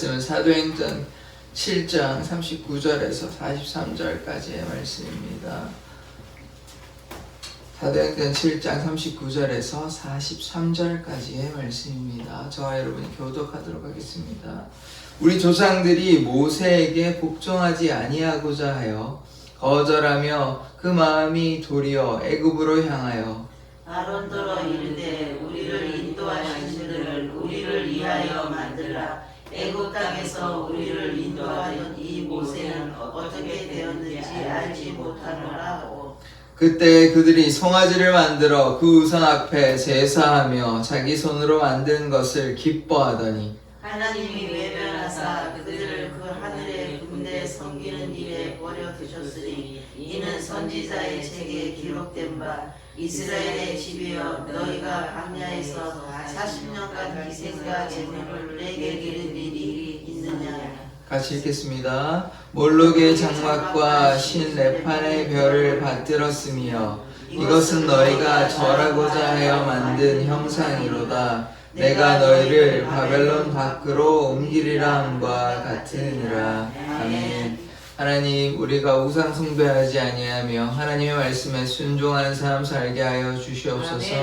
말씀은 사도행전 7장 39절에서 43절까지의 말씀입니다. 사도행전 7장 39절에서 43절까지의 말씀입니다. 저와 여러분이 교독하도록 하겠습니다. 우리 조상들이 모세에게 복종하지 아니하고자 하여 거절하며 그 마음이 도리어 애굽으로 향하여 아론더러 이르되 우리를 인도하신 신들을 우리를 위하여 만들라. 애굽 땅에서 우리를 인도하던 이 모세는 어떻게 되었는지 알지 못하노라 하고 그때 그들이 송아지를 만들어 그 우상 앞에 제사하며 자기 손으로 만든 것을 기뻐하더니 하나님이 외면하사 그들을 그 하늘의 군대 섬기는 일에 버려 두셨으니 이는 선지자의 책에 기록된 바 이스라엘의 집이여 너희가 광야에서 40년간 희생과 제물을 내게 드린 일이 있느냐. 같이 읽겠습니다. 몰록의 장막과 신 레판의 별을 받들었으며 이것은 너희가 절하고자 하여 만든 형상이로다. 내가 너희를 바벨론 밖으로 옮기리라 함과 같으니라. 아멘. 하나님, 우리가 우상 숭배하지 아니하며 하나님의 말씀에 순종하는 삶 살게 하여 주시옵소서.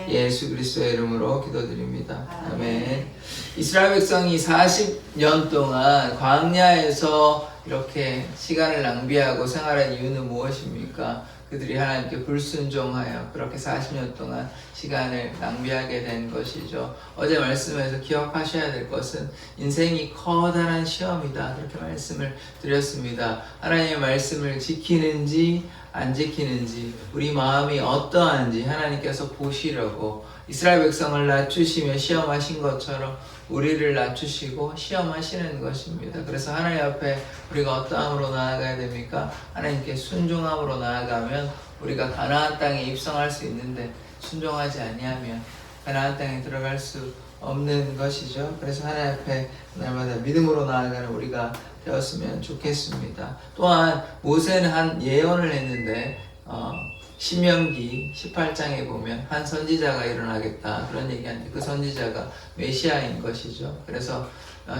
예수 그리스도의 이름으로 기도드립니다. 아멘. 이스라엘 백성이 40년 동안 광야에서 이렇게 시간을 낭비하고 생활한 이유는 무엇입니까? 그들이 하나님께 불순종하여 그렇게 40년 동안 시간을 낭비하게 된 것이죠. 어제 말씀에서 기억하셔야 될 것은 인생이 커다란 시험이다. 그렇게 말씀을 드렸습니다. 하나님의 말씀을 지키는지 안 지키는지 우리 마음이 어떠한지 하나님께서 보시려고 이스라엘 백성을 낮추시며 시험하신 것처럼 우리를 낮추시고 시험하시는 것입니다. 그래서 하나님 앞에 우리가 어떠함으로 나아가야 됩니까? 하나님께 순종함으로 나아가면 우리가 가나안 땅에 입성할 수 있는데 순종하지 아니하면 가나안 땅에 들어갈 수 없는 것이죠. 그래서 하나님 앞에 날마다 믿음으로 나아가는 우리가 되었으면 좋겠습니다. 또한 모세는 한 예언을 했는데 신명기 18장에 보면 한 선지자가 일어나겠다 그런 얘기하는데 그 선지자가 메시아인 것이죠. 그래서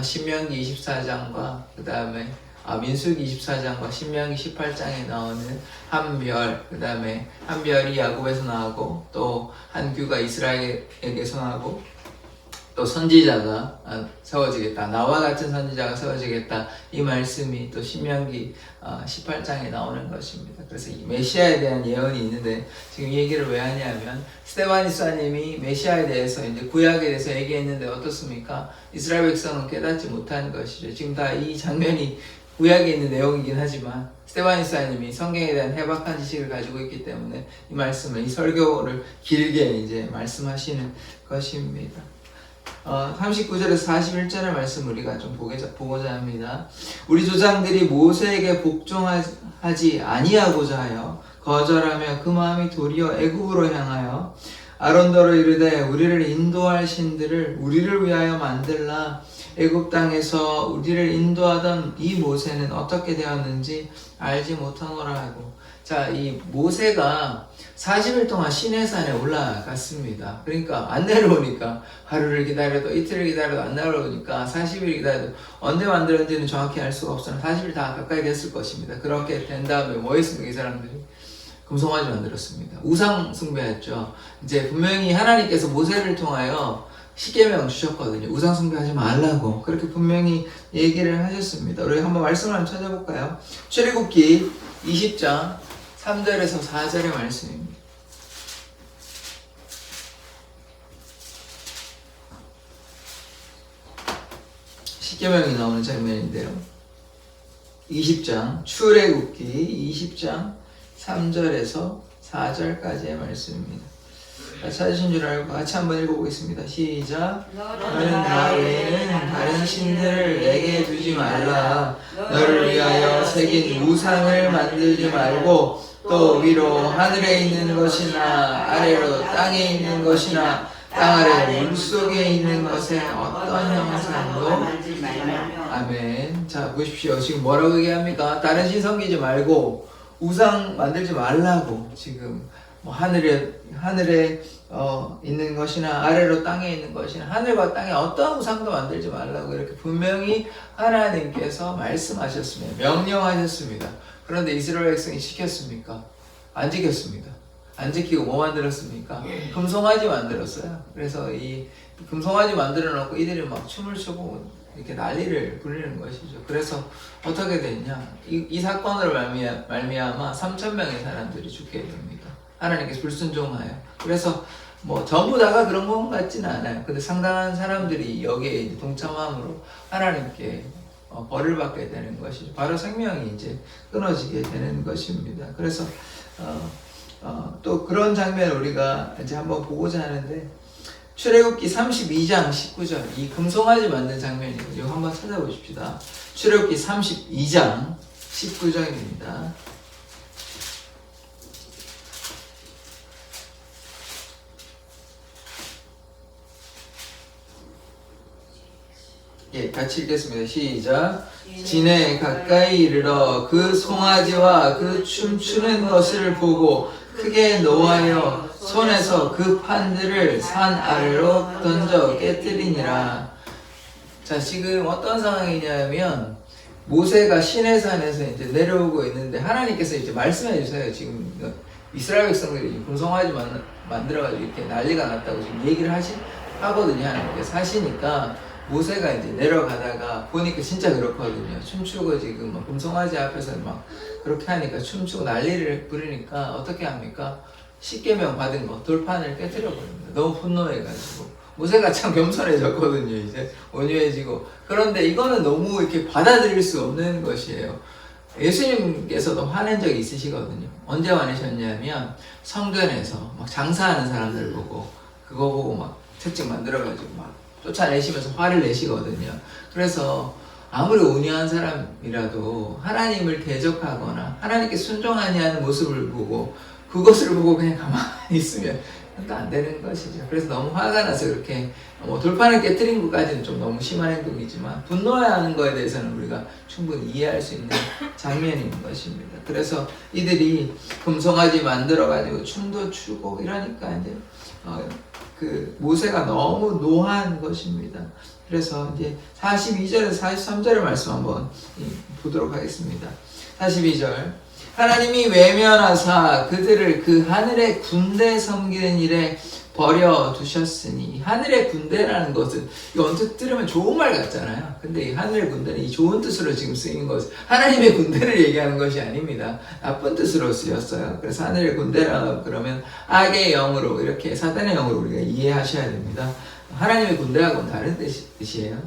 신명기 24장과 그 다음에 민수기 24장과 신명기 18장에 나오는 한 별, 그 다음에 한 별이 야곱에서 나오고 또 한 규가 이스라엘에게서 나오고 또 선지자가 세워지겠다. 나와 같은 선지자가 세워지겠다. 이 말씀이 또 신명기 18장에 나오는 것입니다. 그래서 이 메시아에 대한 예언이 있는데 지금 이 얘기를 왜 하냐면 스데반니사님이 메시아에 대해서 이제 구약에 대해서 얘기했는데 어떻습니까? 이스라엘 백성은 깨닫지 못한 것이죠. 지금 다 이 장면이 구약에 있는 내용이긴 하지만 스데반니사님이 성경에 대한 해박한 지식을 가지고 있기 때문에 이 말씀을 이 설교를 길게 이제 말씀하시는 것입니다. 39절에서 41절의 말씀 우리가 좀 보고자 합니다. 우리 조상들이 모세에게 복종하지 아니하고자 하여 거절하며 그 마음이 도리어 애굽으로 향하여 아론더러 이르되 우리를 인도할 신들을 우리를 위하여 만들라. 애굽 땅에서 우리를 인도하던 이 모세는 어떻게 되었는지 알지 못하노라 하고, 자, 이 모세가 40일 동안 시내산에 올라갔습니다. 그러니까 안 내려오니까 하루를 기다려도 이틀을 기다려도 안 내려오니까 40일 기다려도 언제 만들었는지는 정확히 알 수가 없으나 40일 다 가까이 됐을 것입니다. 그렇게 된 다음에 뭐 했습니까? 이 사람들이 금송아지 만들었습니다. 우상 숭배했죠. 이제 분명히 하나님께서 모세를 통하여 십계명 주셨거든요. 우상 숭배하지 말라고 그렇게 분명히 얘기를 하셨습니다. 우리 한번 말씀을 한번 찾아볼까요? 출애굽기 20장 3절에서 4절의 말씀입니다. 십계명이 나오는 장면인데요. 20장 출애굽기 20장 3절에서 4절까지의 말씀입니다. 찾으신 줄 알고 같이 한번 읽어보겠습니다. 시작. 너는 나 외에는 다른 신들을 내게 두지 말라. 너를 위하여 새긴 우상을 만들지 말고 또 위로 하늘에 있는 것이나 아래로 땅에 있는 것이나 땅 아래 물속에 있는 것에 어떤 형상도 아멘. 자, 보십시오. 지금 뭐라고 얘기합니까? 다른 신 섬기지 말고 우상 만들지 말라고 지금 뭐 하늘에 있는 것이나 아래로 땅에 있는 것이나 하늘과 땅에 어떠한 우상도 만들지 말라고 이렇게 분명히 하나님께서 말씀하셨습니다. 명령하셨습니다. 그런데 이스라엘 백성이 지켰습니까? 안 지켰습니다. 안 지키고 뭐 만들었습니까? 금송아지 만들었어요. 그래서 이 금송아지 만들어 놓고 이들이 막 춤을 추고 이렇게 난리를 부리는 것이죠. 그래서 어떻게 됐냐? 이 사건으로 말미암아 3,000명의 사람들이 죽게 됩니다. 하나님께서 불순종하여. 그래서 뭐 전부 다가 그런 것 같지는 않아요. 근데 상당한 사람들이 여기에 이제 동참함으로 하나님께 벌을 받게 되는 것이죠. 바로 생명이 이제 끊어지게 되는 것입니다. 그래서 또 그런 장면을 우리가 이제 한번 보고자 하는데, 출애굽기 32장 19절, 이 금송아지 만든 장면이에요. 이거 한번 찾아보십시다. 출애굽기 32장 19절입니다. 예, 같이 읽겠습니다. 시작. 진에 가까이 이르러 그 송아지와 그 춤추는 것을 보고 크게 노하여 손에서 그 판들을 산 아래로 던져 깨뜨리니라. 자, 지금 어떤 상황이냐면 모세가 시내산에서 이제 내려오고 있는데 하나님께서 이제 말씀해 주세요. 지금 이스라엘 백성들이 금송아지 만들어가지고 이렇게 난리가 났다고 지금 얘기를 하거든요. 하나님께서 하시니까 모세가 이제 내려가다가 보니까 진짜 그렇거든요. 춤추고 지금 막 금송아지 앞에서 막 그렇게 하니까 춤추고 난리를 부르니까 어떻게 합니까? 십계명 받은 거 돌판을 깨뜨려 버립니다. 너무 분노해가지고 모세가 참 겸손해졌거든요. 이제 온유해지고. 그런데 이거는 너무 이렇게 받아들일 수 없는 것이에요. 예수님께서도 화낸 적이 있으시거든요. 언제 화내셨냐면 성전에서 막 장사하는 사람들 보고 그거 보고 막 특징 만들어가지고 막 쫓아내시면서 화를 내시거든요. 그래서 아무리 온유한 사람이라도 하나님을 대적하거나 하나님께 순종하지 않는 모습을 보고 그것을 보고 그냥 가만히 있으면 또 안 되는 것이죠. 그래서 너무 화가 나서 그렇게 뭐 돌판을 깨뜨린 것까지는 좀 너무 심한 행동이지만 분노하는 거에 대해서는 우리가 충분히 이해할 수 있는 장면인 것입니다. 그래서 이들이 금송아지 만들어가지고 춤도 추고 이러니까 이제 그 모세가 너무 노한 것입니다. 그래서 이제 42절에서 43절의 말씀 한번 보도록 하겠습니다. 42절. 하나님이 외면하사 그들을 그 하늘의 군대 섬기는 일에 버려두셨으니, 하늘의 군대라는 것은 이거 언뜻 들으면 좋은 말 같잖아요. 근데 이 하늘의 군대는 이 좋은 뜻으로 지금 쓰인 것은 하나님의 군대를 얘기하는 것이 아닙니다. 나쁜 뜻으로 쓰였어요. 그래서 하늘의 군대라고 그러면 악의 영으로, 이렇게 사단의 영으로 우리가 이해하셔야 됩니다. 하나님의 군대하고는 다른 뜻이에요.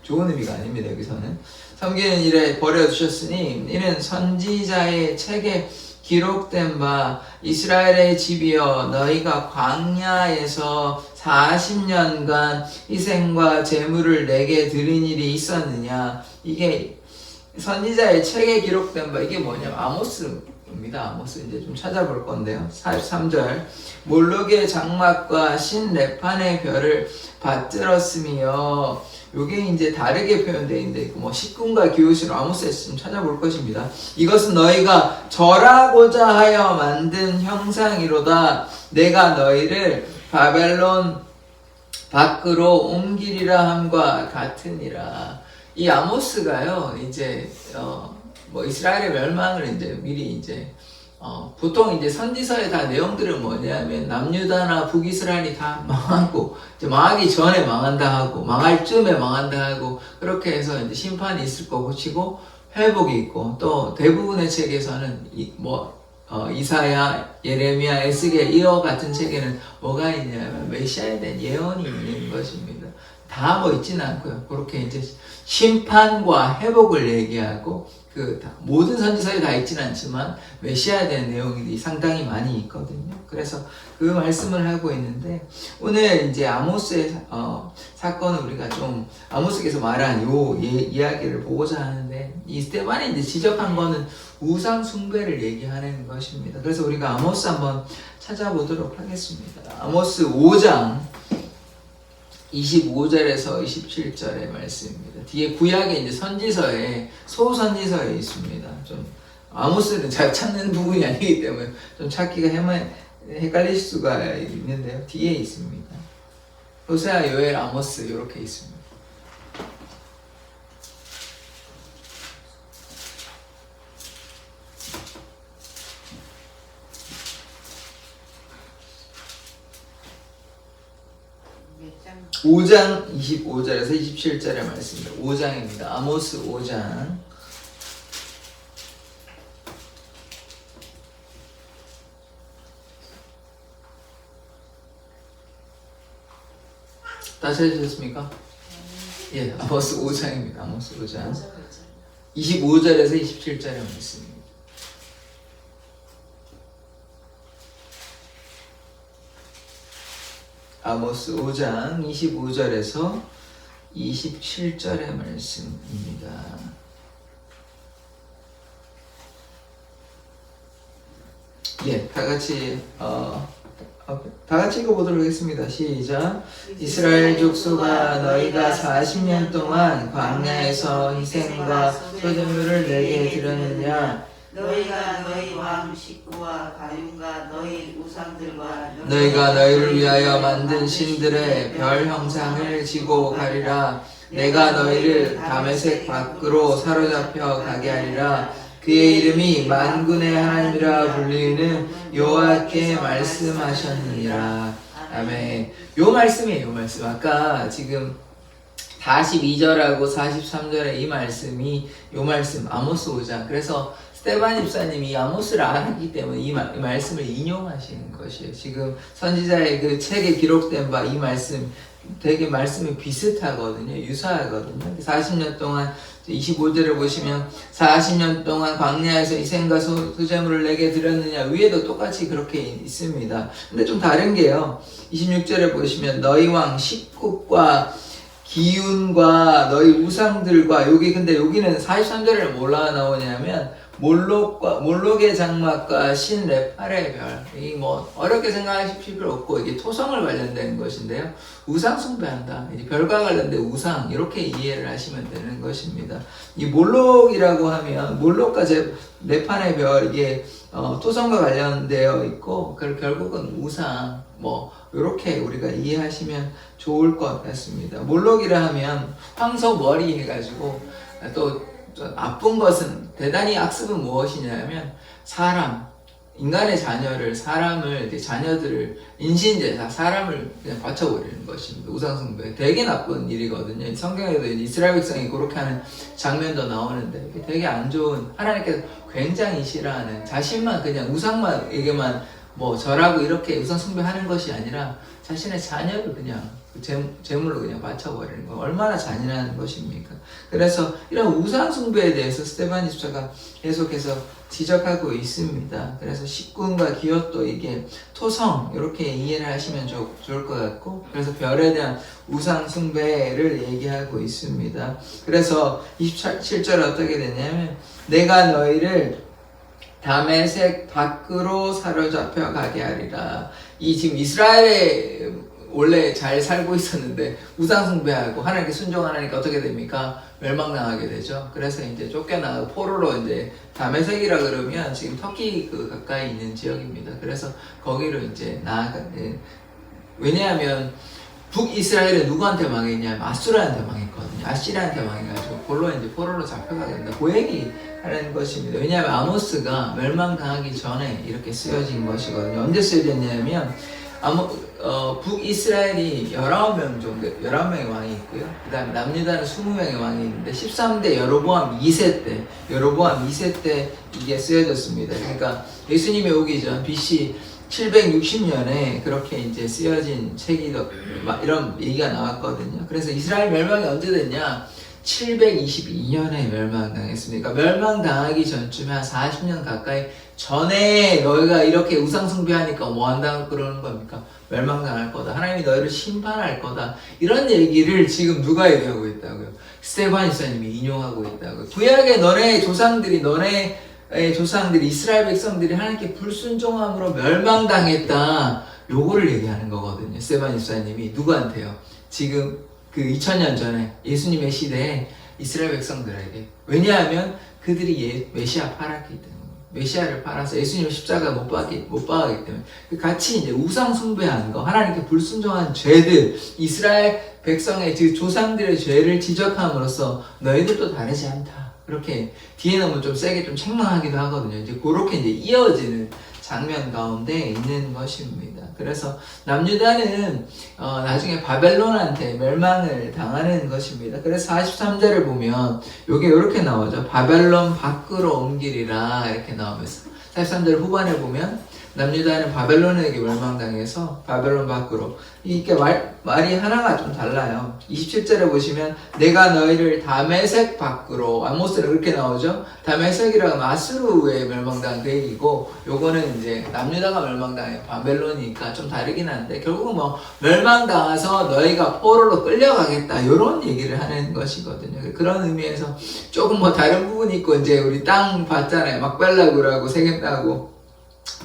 좋은 의미가 아닙니다. 여기서는 섬기는 일에 버려두셨으니 이는 선지자의 책에 기록된 바 이스라엘의 집이여 너희가 광야에서 40년간 희생과 제물을 내게 드린 일이 있었느냐. 이게 선지자의 책에 기록된 바, 이게 뭐냐면 아모스입니다. 아모스 이제 좀 찾아볼 건데요. 43절. 몰록의 장막과 신 레판의 별을 받들었으며, 요게 이제 다르게 표현되어 있는데, 뭐, 식군과 기호시로 아모스에서 좀 찾아볼 것입니다. 이것은 너희가 절하고자 하여 만든 형상이로다. 내가 너희를 바벨론 밖으로 옮기리라 함과 같으니라. 이 아모스가요, 이제, 뭐, 이스라엘의 멸망을 이제 미리 이제, 보통 이제 선지서의 다 내용들은 뭐냐면 남유다나 북이스라엘이 다 망하고 이제 망하기 전에 망한다 하고 망할 쯤에 망한다 하고 그렇게 해서 이제 심판이 있을 거고 치고 회복이 있고, 또 대부분의 책에서는 이사야, 예레미야, 에스겔 이와 같은 책에는 뭐가 있냐면 메시아에 대한 예언이 있는 것입니다. 다 뭐 있지는 않고요. 그렇게 이제 심판과 회복을 얘기하고, 모든 선지서에 다 있지는 않지만 메시아에 대한 내용이 상당히 많이 있거든요. 그래서 그 말씀을 하고 있는데, 오늘 이제 아모스의 사건을 우리가 좀 아모스께서 말한 요 이야기를 보고자 하는데, 이 스테반이 이제 지적한 거는 우상 숭배를 얘기하는 것입니다. 그래서 우리가 아모스 한번 찾아보도록 하겠습니다. 아모스 5장 25절에서 27절의 말씀입니다. 뒤에 구약의 이제 선지서에, 소선지서에 있습니다. 좀, 아모스는 잘 찾는 부분이 아니기 때문에 좀 찾기가 헷갈릴 수가 있는데요. 뒤에 있습니다. 호세아, 요엘, 아모스 이렇게 있습니다. 몇 장? 5장 25절에서 27절의 말씀입니다. 5장입니다. 아모스 5장. 다 찾으셨습니까? 예, 아모스 5장입니다. 아모스 5장. 25절에서 27절의 말씀입니다. 아모스 5장 25절에서 27절의 말씀입니다. 예, 다 같이 읽어보도록 하겠습니다. 시작. 이스라엘 족속아, 너희가 40년 동안 광야에서 희생과 소제물을 내게 드렸느냐? 너희가 너희 왕 식구와 가윤과 너희 우상들과 너희가 너희를 위하여 만든 신들의 별 형상을 지고 가리라. 내가 너희를 다메섹 밖으로 사로잡혀 가게 하리라. 그의 이름이 만군의 하나님이라 불리는 여호와께 말씀하셨느니라. 아멘. 요 말씀이에요. 요 말씀. 아까 지금 42절하고 43절의 이 말씀이 요 말씀 아모스 5장. 그래서 스테반 집사님이 아모스를 알았기 때문에 이 말씀을 인용하시는 것이에요. 지금 선지자의 그 책에 기록된 바 이 말씀 되게 말씀이 비슷하거든요. 유사하거든요. 40년 동안 25절을 보시면 40년 동안 광야에서 희생과 소제물을 내게 드렸느냐, 위에도 똑같이 그렇게 있습니다. 근데 좀 다른 게요. 26절에 보시면 너희 왕 식국과 기운과 너희 우상들과 근데 여기는 43절에 뭐라 나오냐면 몰록의 장막과 신 레팔의 별. 이 어렵게 생각하실 필요 없고 이게 토성을 관련된 것인데요. 우상 숭배한다. 이제 별과 관련된 우상 이렇게 이해를 하시면 되는 것입니다. 이 몰록이라고 하면 몰록과 레팔의 별 이게 토성과 관련되어 있고 결국은 우상 이렇게 우리가 이해하시면 좋을 것 같습니다. 몰록이라 하면 황소 머리 해가지고 또 나쁜 것은 대단히 악습은 무엇이냐면 인간의 자녀들을 인신제사, 사람을 그냥 바쳐버리는 것입니다. 우상숭배. 되게 나쁜 일이거든요. 성경에도 이스라엘 백성이 그렇게 하는 장면도 나오는데 되게 안 좋은, 하나님께서 굉장히 싫어하는, 자신만 그냥 우상에게만 절하고 이렇게 우상숭배하는 것이 아니라 자신의 자녀를 그냥 제물로 그냥 바쳐버리는 거 얼마나 잔인한 것입니까? 그래서 이런 우상숭배에 대해서 스테반 집사가 계속해서 지적하고 있습니다. 그래서 식군과 기업도 이게 토성 이렇게 이해를 하시면 좋을 것 같고, 그래서 별에 대한 우상숭배를 얘기하고 있습니다. 그래서 27절 어떻게 되냐면 내가 너희를 다메섹 밖으로 사로잡혀 가게 하리라. 이 지금 이스라엘에 원래 잘 살고 있었는데 우상숭배하고 하나님께 순종하니까 어떻게 됩니까? 멸망당하게 되죠. 그래서 이제 쫓겨나고 포로로 이제 다메섹이라 그러면 지금 터키 가까이 있는 지역입니다. 그래서 거기로 이제 왜냐하면 북이스라엘은 누구한테 망했냐면 아수르한테 망했거든요. 아시리한테 망해가지고 포로로 잡혀가게 된다. 그 얘기 하는 것입니다. 왜냐하면 아모스가 멸망당하기 전에 이렇게 쓰여진 것이거든요. 언제 쓰여졌냐면 북이스라엘이 19명의 왕이 있고요. 그 다음에 남유다는 20명의 왕이 있는데 13대 여로보암 2세 때 이게 쓰여졌습니다. 그러니까 예수님이 오기 전 BC 760년에 그렇게 이제 쓰여진 책이 이런 얘기가 나왔거든요. 그래서 이스라엘 멸망이 언제 됐냐? 722년에 멸망당했습니다. 그러니까 멸망당하기 전쯤에 한 40년 가까이 전에 너희가 이렇게 우상숭배하니까 뭐 한다고 그러는 겁니까? 멸망당할 거다. 하나님이 너희를 심판할 거다. 이런 얘기를 지금 누가 얘기하고 있다고요? 스테반 집사님이 인용하고 있다고요. 구약의 너네의 조상들이 이스라엘 백성들이 하나님께 불순종함으로 멸망당했다. 요거를 얘기하는 거거든요. 스테반 집사님이 누구한테요? 지금 2000년 전에 예수님의 시대에 이스라엘 백성들에게. 왜냐하면 그들이 메시아 팔았기 때문에. 메시아를 팔아서 예수님을 십자가 못 박기 때문에 같이 이제 우상 숭배한 거, 하나님께 불순종한 죄들, 이스라엘 백성의 그 조상들의 죄를 지적함으로써 너희들도 다르지 않다. 그렇게 뒤에는 뭐 좀 세게 좀 책망하기도 하거든요. 이제 그렇게 이제 이어지는 장면 가운데 있는 것입니다. 그래서 남유다는 나중에 바벨론한테 멸망을 당하는 것입니다. 그래서 43절을 보면 요게 이렇게 나오죠. 바벨론 밖으로 옮기리라 이렇게 나오면서 43절 후반에 보면 남유다는 바벨론에게 멸망당해서 바벨론 밖으로, 이게 말이 하나가 좀 달라요. 27절에 보시면 내가 너희를 다메섹 밖으로, 아모스는 그렇게 나오죠. 다메섹이라고 하면 아수르에 멸망당한 그 얘기고, 요거는 이제 남유다가 멸망당해요. 바벨론이니까 좀 다르긴 한데 결국은 뭐 멸망당해서 너희가 포로로 끌려가겠다 요런 얘기를 하는 것이거든요. 그런 의미에서 조금 뭐 다른 부분이 있고, 이제 우리 땅 봤잖아요. 막벨라구라고 세겜 따고,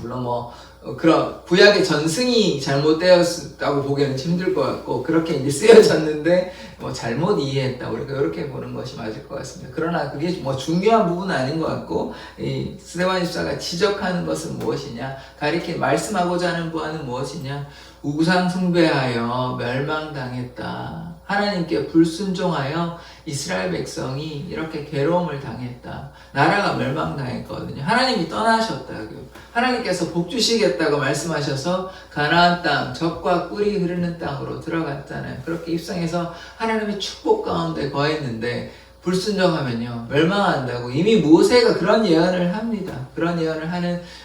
물론 뭐 그런 구약의 전승이 잘못되었다고 보기에는 힘들 것 같고, 그렇게 이제 쓰여졌는데 뭐 잘못 이해했다, 우리가 이렇게 보는 것이 맞을 것 같습니다. 그러나 그게 뭐 중요한 부분은 아닌 것 같고, 이 스데반 집사가 지적하는 것은 무엇이냐, 가리켜 말씀하고자 하는 바는 무엇이냐, 우상 숭배하여 멸망당했다. 하나님께 불순종하여 이스라엘 백성이 이렇게 괴로움을 당했다. 나라가 멸망당했거든요. 하나님이 떠나셨다고요. 하나님께서 복 주시겠다고 말씀하셔서 가나안 땅, 젖과 꿀이 흐르는 땅으로 들어갔잖아요. 그렇게 입성해서 하나님의 축복 가운데 거했는데 불순종하면요 멸망한다고 이미 모세가 그런 예언을 합니다. 그런 예언을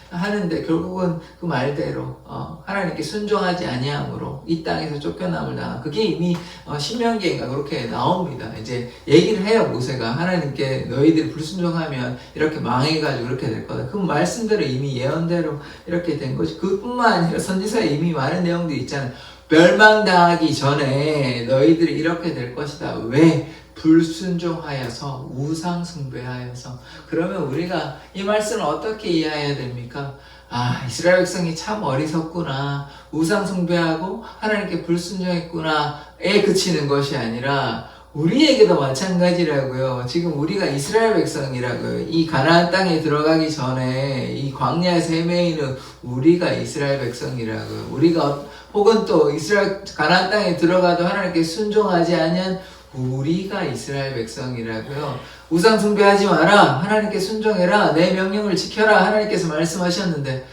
하는데 결국은 그 말대로 하나님께 순종하지 아니함으로 이 땅에서 쫓겨남을 당한, 그게 이미 신명기인가 그렇게 나옵니다. 이제 얘기를 해요. 모세가 하나님께 너희들이 불순종하면 이렇게 망해가지고 이렇게 될 거다. 그 말씀대로 이미 예언대로 이렇게 된 것이, 그뿐만 아니라 선지서에 이미 많은 내용들이 있잖아요. 멸망당하기 전에 너희들이 이렇게 될 것이다. 왜? 불순종하여서, 우상 숭배하여서. 그러면 우리가 이 말씀을 어떻게 이해해야 됩니까? 아, 이스라엘 백성이 참 어리석구나, 우상 숭배하고 하나님께 불순종했구나에 그치는 것이 아니라 우리에게도 마찬가지라고요. 지금 우리가 이스라엘 백성이라고요. 이 가나안 땅에 들어가기 전에 이 광야에서 헤매이는 우리가 이스라엘 백성이라고요. 우리가 혹은 또 이스라엘 가나안 땅에 들어가도 하나님께 순종하지 아니한 우리가 이스라엘 백성이라고요. 우상 숭배하지 마라, 하나님께 순종해라, 내 명령을 지켜라, 하나님께서 말씀하셨는데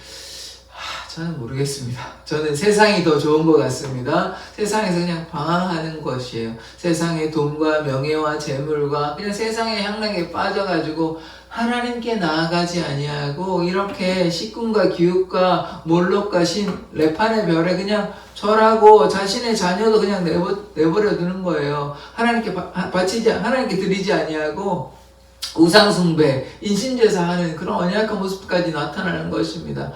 저는 모르겠습니다. 저는 세상이 더 좋은 것 같습니다. 세상에서 그냥 방황하는 것이에요. 세상의 돈과 명예와 재물과 그냥 세상의 향락에 빠져가지고 하나님께 나아가지 아니하고 이렇게 식군과 기웃과 몰록과 신, 레판의 별에 그냥 절하고 자신의 자녀도 그냥 내버려 두는 거예요. 하나님께 하나님께 드리지 아니하고 우상숭배, 인신제사하는 그런 언약한 모습까지 나타나는 것입니다.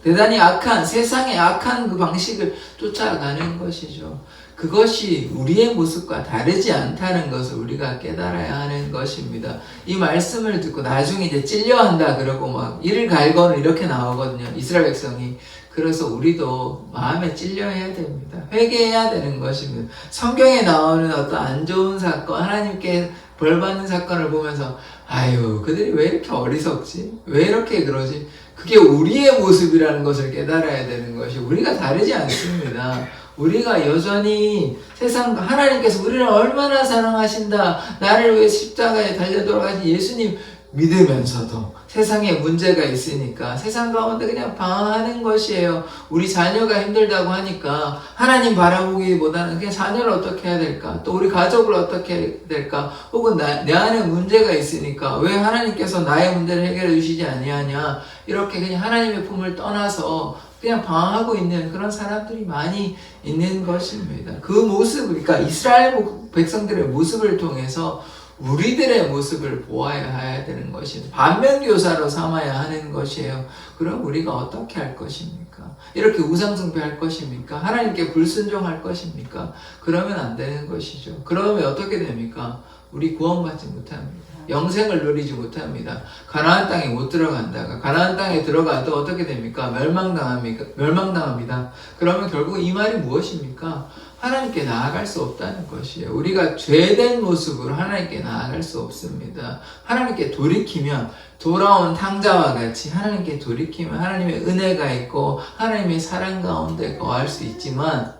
대단히 악한, 세상의 악한 그 방식을 쫓아가는 것이죠. 그것이 우리의 모습과 다르지 않다는 것을 우리가 깨달아야 하는 것입니다. 이 말씀을 듣고 나중에 이제 찔려한다 그러고 막 이를 갈거는 이렇게 나오거든요. 이스라엘 백성이. 그래서 우리도 마음에 찔려야 됩니다. 회개해야 되는 것입니다. 성경에 나오는 어떤 안 좋은 사건, 하나님께 벌 받는 사건을 보면서 아유, 그들이 왜 이렇게 어리석지? 왜 이렇게 그러지? 그게 우리의 모습이라는 것을 깨달아야 되는 것이, 우리가 다르지 않습니다. 우리가 여전히 하나님께서 우리를 얼마나 사랑하신다, 나를 위해 십자가에 달려 돌아가신 예수님 믿으면서도 세상에 문제가 있으니까 세상 가운데 그냥 방황하는 것이에요. 우리 자녀가 힘들다고 하니까 하나님 바라보기보다는 그냥 자녀를 어떻게 해야 될까, 또 우리 가족을 어떻게 해야 될까, 혹은 내 안에 문제가 있으니까 왜 하나님께서 나의 문제를 해결해 주시지 아니하냐, 이렇게 그냥 하나님의 품을 떠나서 그냥 방황하고 있는 그런 사람들이 많이 있는 것입니다. 그 모습, 그러니까 이스라엘 백성들의 모습을 통해서 우리들의 모습을 보아야 되는 것입니다. 반면교사로 삼아야 하는 것이에요. 그럼 우리가 어떻게 할 것입니까? 이렇게 우상숭배할 것입니까? 하나님께 불순종할 것입니까? 그러면 안 되는 것이죠. 그러면 어떻게 됩니까? 우리 구원받지 못합니다. 영생을 누리지 못합니다. 가나안 땅에 못 들어간다가, 가나안 땅에 들어가도 어떻게 됩니까? 멸망당합니다. 그러면 결국 이 말이 무엇입니까? 하나님께 나아갈 수 없다는 것이에요. 우리가 죄된 모습으로 하나님께 나아갈 수 없습니다. 하나님께 돌이키면 돌아온 탕자와 같이 하나님께 돌이키면 하나님의 은혜가 있고 하나님의 사랑 가운데 거할 수 있지만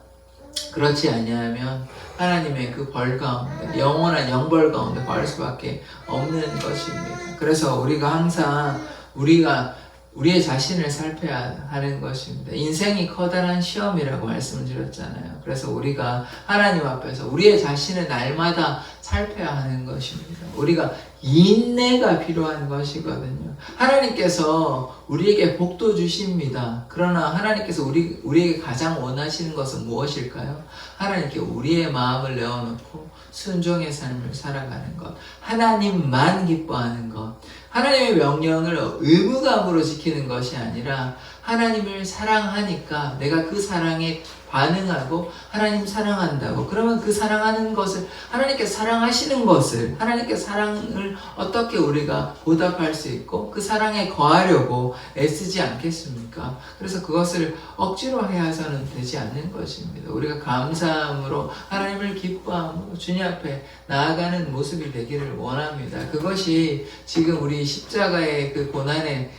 그렇지 아니하면 하나님의 그 벌 가운데 영원한 영벌 가운데 거할 수밖에 없는 것입니다. 그래서 우리가 항상 우리의 자신을 살펴야 하는 것입니다. 인생이 커다란 시험이라고 말씀을 드렸잖아요. 그래서 우리가 하나님 앞에서 우리의 자신을 날마다 살펴야 하는 것입니다. 우리가 인내가 필요한 것이거든요. 하나님께서 우리에게 복도 주십니다. 그러나 하나님께서 우리에게 가장 원하시는 것은 무엇일까요? 하나님께 우리의 마음을 내어놓고 순종의 삶을 살아가는 것, 하나님만 기뻐하는 것, 하나님의 명령을 의무감으로 지키는 것이 아니라 하나님을 사랑하니까 내가 그 사랑에 반응하고 하나님 사랑한다고 그러면 그 사랑하는 것을 하나님께서 사랑하시는 것을 하나님께 사랑을 어떻게 우리가 보답할 수 있고 그 사랑에 거하려고 애쓰지 않겠습니까? 그래서 그것을 억지로 해서는 되지 않는 것입니다. 우리가 감사함으로 하나님을 기뻐함으로 주님 앞에 나아가는 모습이 되기를 원합니다. 그것이 지금 우리 십자가의 그 고난에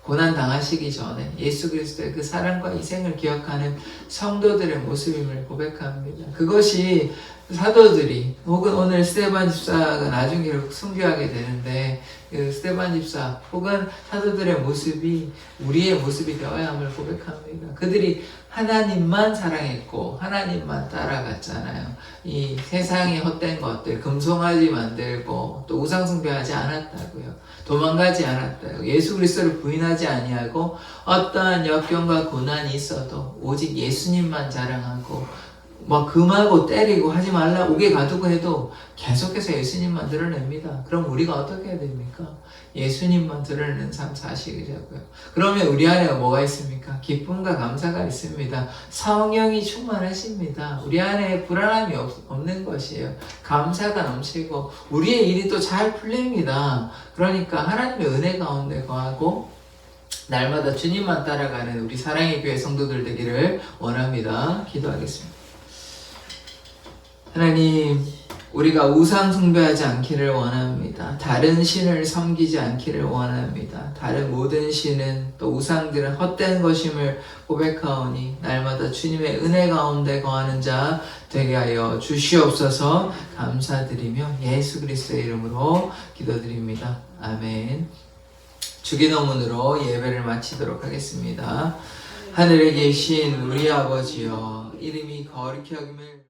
고난 당하시기 전에 예수 그리스도의 그 사랑과 희생을 기억하는 성도들의 모습임을 고백합니다. 그것이 사도들이 혹은 오늘 스데반 집사가 나중에 순교하게 되는데 그 스데반 집사 혹은 사도들의 모습이 우리의 모습이 되어야 함을 고백합니다. 그들이 하나님만 사랑했고 하나님만 따라갔잖아요. 이 세상의 헛된 것들 금송아지 만들고 또 우상숭배하지 않았다고요. 도망가지 않았다고. 예수 그리스도를 부인하지 아니하고 어떠한 역경과 고난이 있어도 오직 예수님만 자랑하고 뭐 금하고 때리고 하지 말라 옥에 가두고 해도 계속해서 예수님만 드러냅니다. 그럼 우리가 어떻게 해야 됩니까? 예수님만 드러내는 삶 사시자고요. 그러면 우리 안에 뭐가 있습니까? 기쁨과 감사가 있습니다. 성령이 충만하십니다. 우리 안에 불안함이 없는 것이에요. 감사가 넘치고 우리의 일이 또 잘 풀립니다. 그러니까 하나님의 은혜 가운데 거하고 날마다 주님만 따라가는 우리 사랑의 교회 성도들 되기를 원합니다. 기도하겠습니다. 하나님, 우리가 우상 숭배하지 않기를 원합니다. 다른 신을 섬기지 않기를 원합니다. 다른 모든 신은 또 우상들은 헛된 것임을 고백하오니 날마다 주님의 은혜 가운데 거하는 자 되게 하여 주시옵소서. 감사드리며 예수 그리스도의 이름으로 기도드립니다. 아멘. 주기도문으로 예배를 마치도록 하겠습니다. 하늘에 계신 우리 아버지여, 이름이 거룩히 여김을